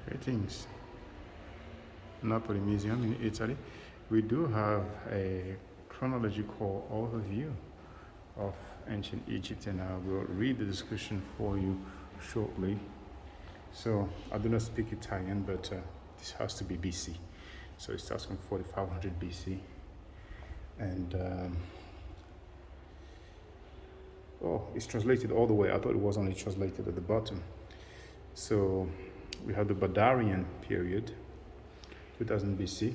Greetings. Napoli Museum in Italy. We do have a chronological overview of ancient Egypt, and I will read the description for you shortly. So I do not speak Italian, but this has to be BC. So it starts from 4500 BC, and it's translated all the way. I thought it was only translated at the bottom. So we have the Badarian period, 2000 BC,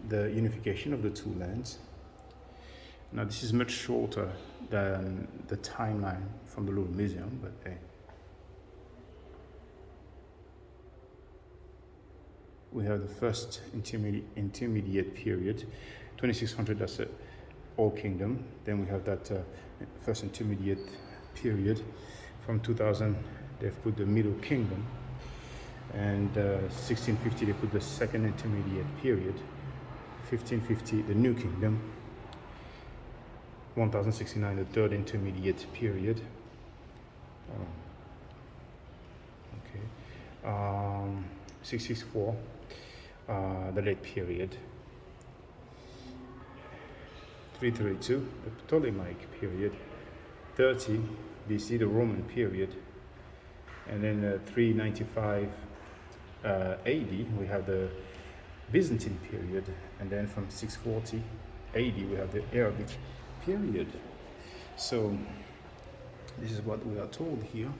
the unification of the two lands. Now this is much shorter than the timeline from the Louvre Museum, but hey. We have the first intermediate period, 2600, that's the Old Kingdom. Then we have that first intermediate period from 2000, they've put the Middle Kingdom. And 1650, they put the second intermediate period. 1550, the New Kingdom. 1069, the third intermediate period. 664, the late period. 332, the Ptolemaic period. 30 BC, the Roman period. And then 395 AD, we have the Byzantine period. And then from 640 AD, we have the Arabic period. So this is what we are told here.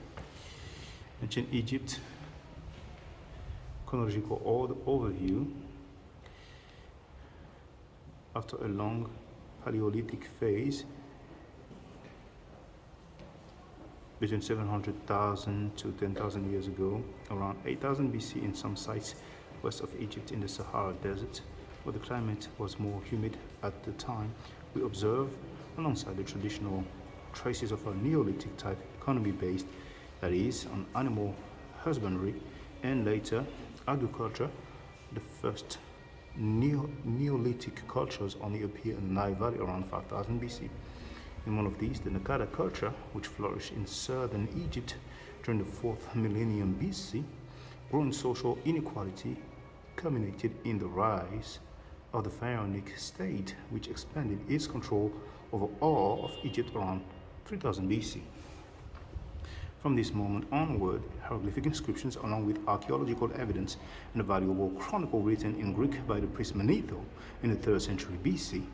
Ancient Egypt, chronological overview. After a long Paleolithic phase, between 700,000 to 10,000 years ago, around 8,000 BC in some sites west of Egypt in the Sahara Desert, where the climate was more humid at the time, we observe, alongside the traditional traces of a Neolithic type economy based, that is, on animal husbandry and later agriculture. The first Neolithic cultures only appear in the Nile Valley around 5000 BC. In one of these, the Nakada culture, which flourished in southern Egypt during the 4th millennium BC, growing social inequality culminated in the rise of the pharaonic state, which expanded its control over all of Egypt around 3000 BC. From this moment onward, hieroglyphic inscriptions, along with archaeological evidence and a valuable chronicle written in Greek by the priest Manetho in the 3rd century BC,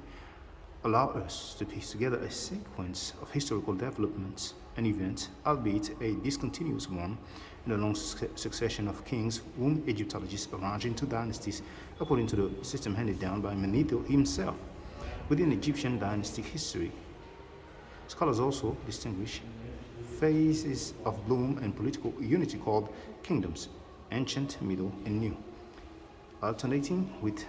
allow us to piece together a sequence of historical developments and events, albeit a discontinuous one, in a long succession of kings whom Egyptologists arrange into dynasties according to the system handed down by Manetho himself within Egyptian dynastic history. Scholars also distinguish phases of bloom and political unity called kingdoms, ancient, middle, and new, alternating with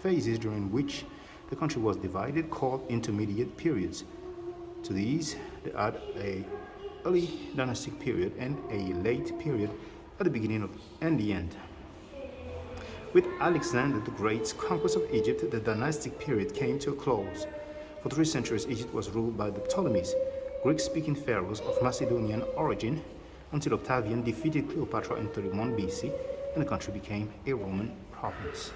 phases during which the country was divided called intermediate periods. To these, they add a early dynastic period and a late period at the beginning and the end. With Alexander the Great's conquest of Egypt, the dynastic period came to a close. For 3 centuries, Egypt was ruled by the Ptolemies, Greek-speaking pharaohs of Macedonian origin, until Octavian defeated Cleopatra in 31 BC and the country became a Roman province.